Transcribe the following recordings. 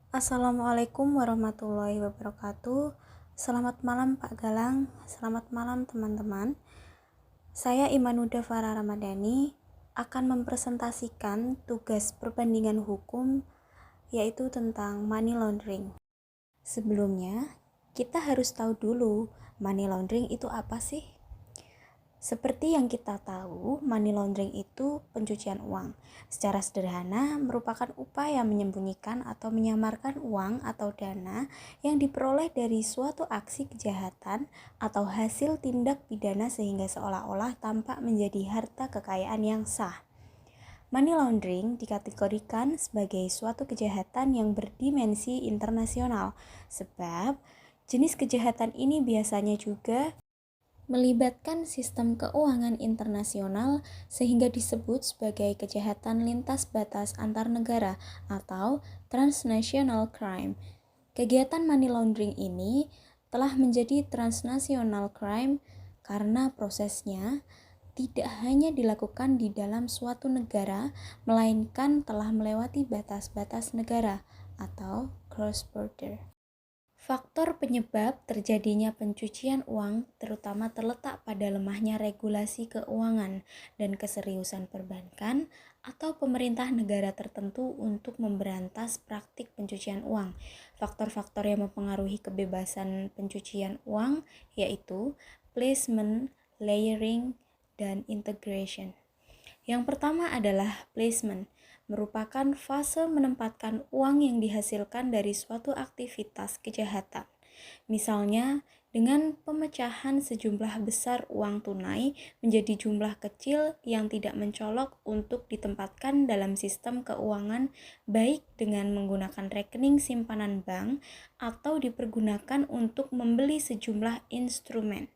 Assalamualaikum warahmatullahi wabarakatuh. Selamat malam Pak Galang, selamat malam teman-teman. Saya Imanuda Farah Ramadhani akan mempresentasikan tugas perbandingan hukum yaitu tentang money laundering. Sebelumnya, kita harus tahu dulu money laundering itu apa sih? Seperti yang kita tahu, money laundering itu pencucian uang. Secara sederhana, merupakan upaya menyembunyikan atau menyamarkan uang atau dana yang diperoleh dari suatu aksi kejahatan atau hasil tindak pidana sehingga seolah-olah tampak menjadi harta kekayaan yang sah. Money laundering dikategorikan sebagai suatu kejahatan yang berdimensi internasional, sebab jenis kejahatan ini biasanya juga melibatkan sistem keuangan internasional sehingga disebut sebagai kejahatan lintas batas antar negara atau transnational crime. Kegiatan money laundering ini telah menjadi transnational crime karena prosesnya tidak hanya dilakukan di dalam suatu negara, melainkan telah melewati batas-batas negara atau cross border. Faktor penyebab terjadinya pencucian uang terutama terletak pada lemahnya regulasi keuangan dan keseriusan perbankan atau pemerintah negara tertentu untuk memberantas praktik pencucian uang. Faktor-faktor yang mempengaruhi kebebasan pencucian uang yaitu placement, layering, dan integration. Yang pertama adalah placement, merupakan fase menempatkan uang yang dihasilkan dari suatu aktivitas kejahatan. Misalnya, dengan pemecahan sejumlah besar uang tunai menjadi jumlah kecil yang tidak mencolok untuk ditempatkan dalam sistem keuangan, baik dengan menggunakan rekening simpanan bank atau dipergunakan untuk membeli sejumlah instrumen.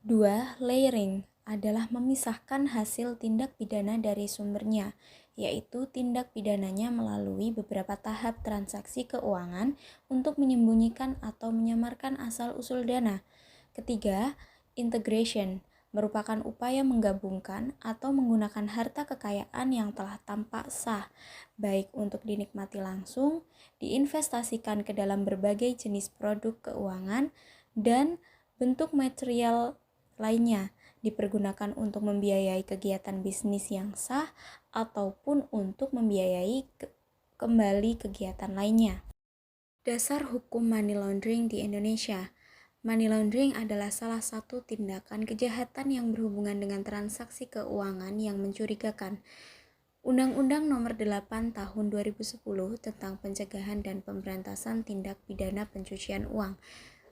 2. Layering adalah memisahkan hasil tindak pidana dari sumbernya, yaitu tindak pidananya melalui beberapa tahap transaksi keuangan untuk menyembunyikan atau menyamarkan asal-usul dana. Ketiga, integration merupakan upaya menggabungkan atau menggunakan harta kekayaan yang telah tampak sah, baik untuk dinikmati langsung, diinvestasikan ke dalam berbagai jenis produk keuangan, dan bentuk material lainnya dipergunakan untuk membiayai kegiatan bisnis yang sah ataupun untuk membiayai kembali kegiatan lainnya. Dasar hukum money laundering di Indonesia. Money laundering adalah salah satu tindakan kejahatan yang berhubungan dengan transaksi keuangan yang mencurigakan. Undang-Undang Nomor 8 Tahun 2010 tentang Pencegahan dan Pemberantasan Tindak Pidana Pencucian Uang,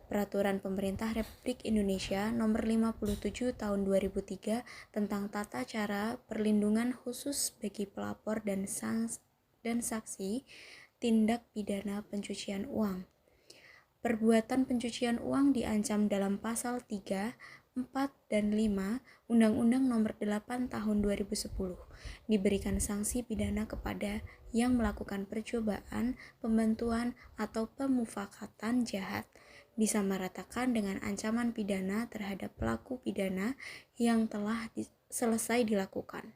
Peraturan Pemerintah Republik Indonesia Nomor 57 Tahun 2003 tentang tata cara perlindungan khusus bagi pelapor dan saksi tindak pidana pencucian uang. Perbuatan pencucian uang diancam dalam pasal 3, 4, dan 5 Undang-Undang Nomor 8 Tahun 2010. Diberikan sanksi pidana kepada yang melakukan percobaan, pembantuan, atau pemufakatan jahat, disamaratakan dengan ancaman pidana terhadap pelaku pidana yang telah selesai dilakukan.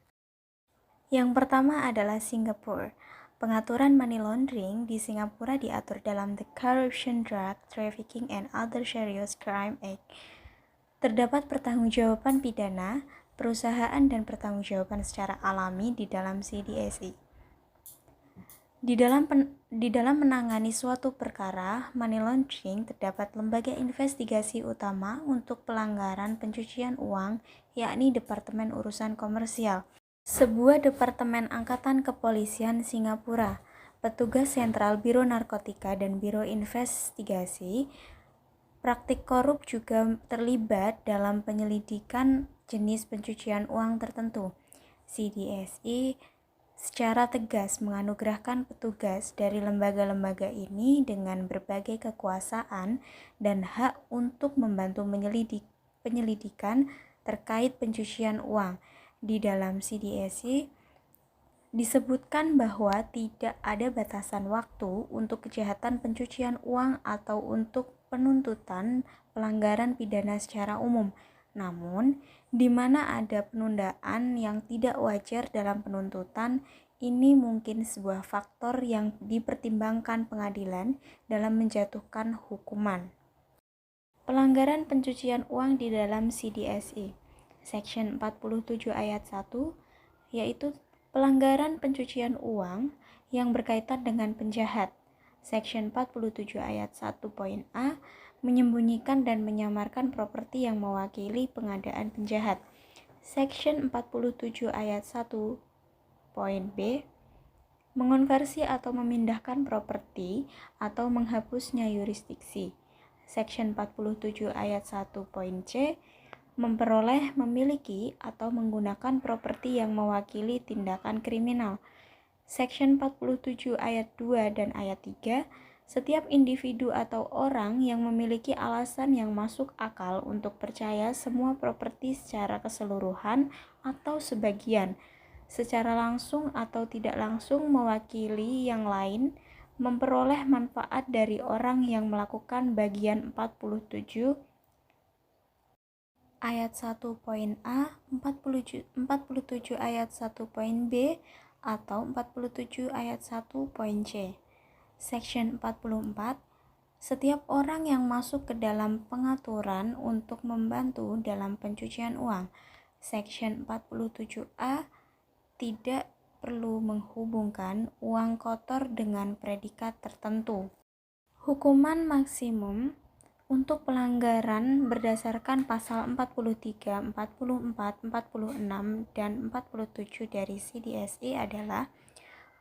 Yang pertama adalah Singapura. Pengaturan money laundering di Singapura diatur dalam The Corruption, Drug Trafficking and Other Serious Crime Act. Terdapat pertanggungjawaban pidana, perusahaan, dan pertanggungjawaban secara alami di dalam CDSI. Di dalam menangani suatu perkara money laundering terdapat lembaga investigasi utama untuk pelanggaran pencucian uang, yakni Departemen Urusan Komersial, sebuah departemen angkatan kepolisian Singapura. Petugas sentral Biro Narkotika dan Biro Investigasi Praktik korup juga terlibat dalam penyelidikan jenis pencucian uang tertentu. CDSI secara tegas menganugerahkan petugas dari lembaga-lembaga ini dengan berbagai kekuasaan dan hak untuk membantu penyelidikan terkait pencucian uang. Di dalam CDSI disebutkan bahwa tidak ada batasan waktu untuk kejahatan pencucian uang atau untuk penuntutan pelanggaran pidana secara umum. Namun, di mana ada penundaan yang tidak wajar dalam penuntutan, ini mungkin sebuah faktor yang dipertimbangkan pengadilan dalam menjatuhkan hukuman. Pelanggaran pencucian uang di dalam CDSI. Section 47 ayat 1 yaitu pelanggaran pencucian uang yang berkaitan dengan penjahat. Section 47 ayat 1 poin A menyembunyikan dan menyamarkan properti yang mewakili pengadaan penjahat. Section 47 ayat 1 poin B mengonversi atau memindahkan properti atau menghapusnya yurisdiksi. Section 47 ayat 1 poin C memperoleh, memiliki, atau menggunakan properti yang mewakili tindakan kriminal. Section 47 ayat 2 dan ayat 3, setiap individu atau orang yang memiliki alasan yang masuk akal untuk percaya semua properti secara keseluruhan atau sebagian, secara langsung atau tidak langsung mewakili yang lain, memperoleh manfaat dari orang yang melakukan bagian 47 ayat 1 poin A, 47 ayat 1 poin B, atau 47 ayat 1 poin C. Section 44, setiap orang yang masuk ke dalam pengaturan untuk membantu dalam pencucian uang. Section 47A tidak perlu menghubungkan uang kotor dengan predikat tertentu. Hukuman maksimum untuk pelanggaran berdasarkan pasal 43, 44, 46, dan 47 dari CDSI adalah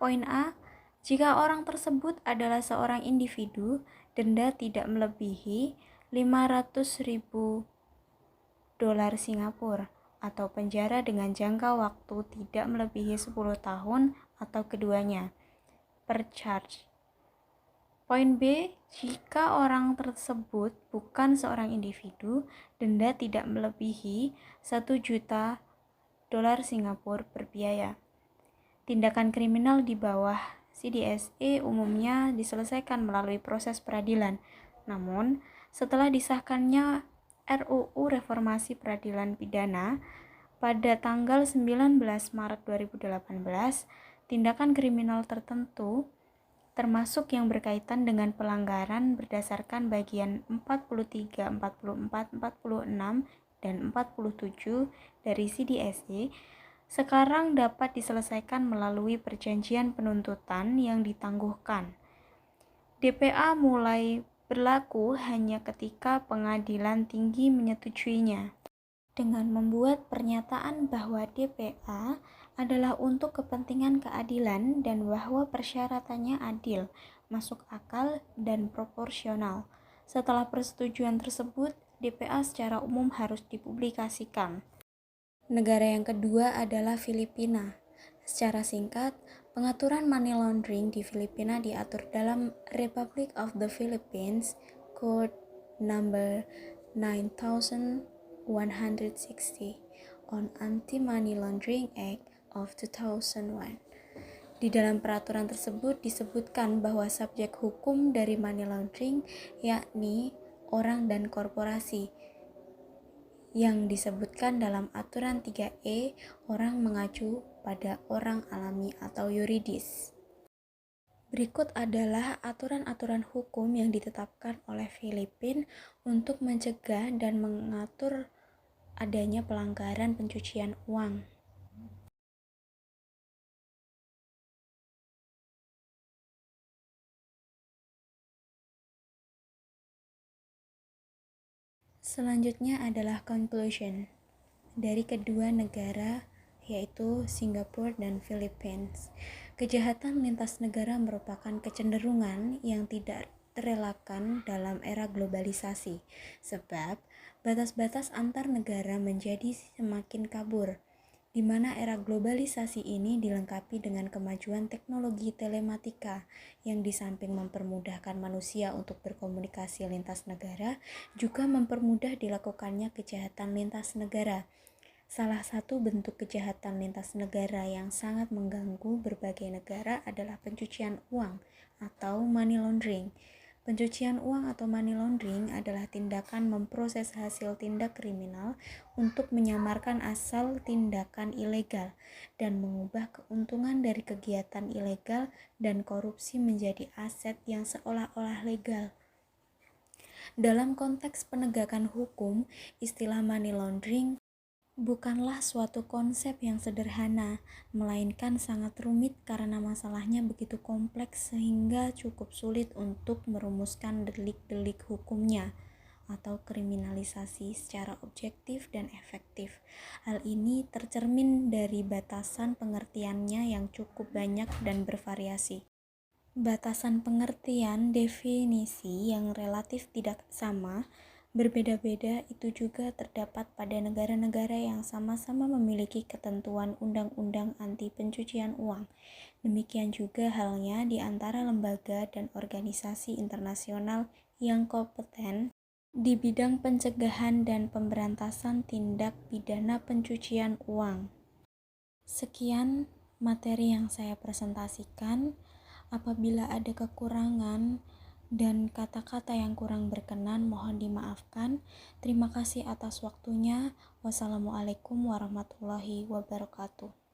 poin A, jika orang tersebut adalah seorang individu, denda tidak melebihi 500.000 dolar Singapura atau penjara dengan jangka waktu tidak melebihi 10 tahun atau keduanya per charge. Poin B, jika orang tersebut bukan seorang individu, denda tidak melebihi 1 juta dolar Singapura per biaya. Tindakan kriminal di bawah CDSI umumnya diselesaikan melalui proses peradilan. Namun, setelah disahkannya RUU Reformasi Peradilan Pidana pada tanggal 19 Maret 2018, tindakan kriminal tertentu termasuk yang berkaitan dengan pelanggaran berdasarkan bagian 43, 44, 46, dan 47 dari CDSI sekarang dapat diselesaikan melalui perjanjian penuntutan yang ditangguhkan. DPA mulai berlaku hanya ketika pengadilan tinggi menyetujuinya. Dengan membuat pernyataan bahwa DPA adalah untuk kepentingan keadilan dan bahwa persyaratannya adil, masuk akal, dan proporsional. Setelah persetujuan tersebut, DPA secara umum harus dipublikasikan. Negara yang kedua adalah Filipina. Secara singkat, pengaturan money laundering di Filipina diatur dalam Republic of the Philippines Code Number 9160 on Anti-Money Laundering Act of 2001. Di dalam peraturan tersebut disebutkan bahwa subjek hukum dari money laundering yakni orang dan korporasi. Yang disebutkan dalam aturan 3E, orang mengacu pada orang alami atau yuridis. Berikut adalah aturan-aturan hukum yang ditetapkan oleh Filipina untuk mencegah dan mengatur adanya pelanggaran pencucian uang. Selanjutnya adalah conclusion dari kedua negara, yaitu Singapura dan Philippines. Kejahatan lintas negara merupakan kecenderungan yang tidak terelakkan dalam era globalisasi, sebab batas-batas antar negara menjadi semakin kabur, di mana era globalisasi ini dilengkapi dengan kemajuan teknologi telematika yang di samping mempermudahkan manusia untuk berkomunikasi lintas negara, juga mempermudah dilakukannya kejahatan lintas negara. Salah satu bentuk kejahatan lintas negara yang sangat mengganggu berbagai negara adalah pencucian uang atau money laundering. Pencucian uang atau money laundering adalah tindakan memproses hasil tindak kriminal untuk menyamarkan asal tindakan ilegal dan mengubah keuntungan dari kegiatan ilegal dan korupsi menjadi aset yang seolah-olah legal. Dalam konteks penegakan hukum, istilah money laundering bukanlah suatu konsep yang sederhana, melainkan sangat rumit karena masalahnya begitu kompleks sehingga cukup sulit untuk merumuskan delik-delik hukumnya atau kriminalisasi secara objektif dan efektif. Hal ini tercermin dari batasan pengertiannya yang cukup banyak dan bervariasi. Batasan pengertian definisi yang relatif tidak sama berbeda-beda itu juga terdapat pada negara-negara yang sama-sama memiliki ketentuan undang-undang anti pencucian uang. Demikian juga halnya di antara lembaga dan organisasi internasional yang kompeten di bidang pencegahan dan pemberantasan tindak pidana pencucian uang. Sekian materi yang saya presentasikan. Apabila ada kekurangan dan kata-kata yang kurang berkenan, mohon dimaafkan. Terima kasih atas waktunya. Wassalamualaikum warahmatullahi wabarakatuh.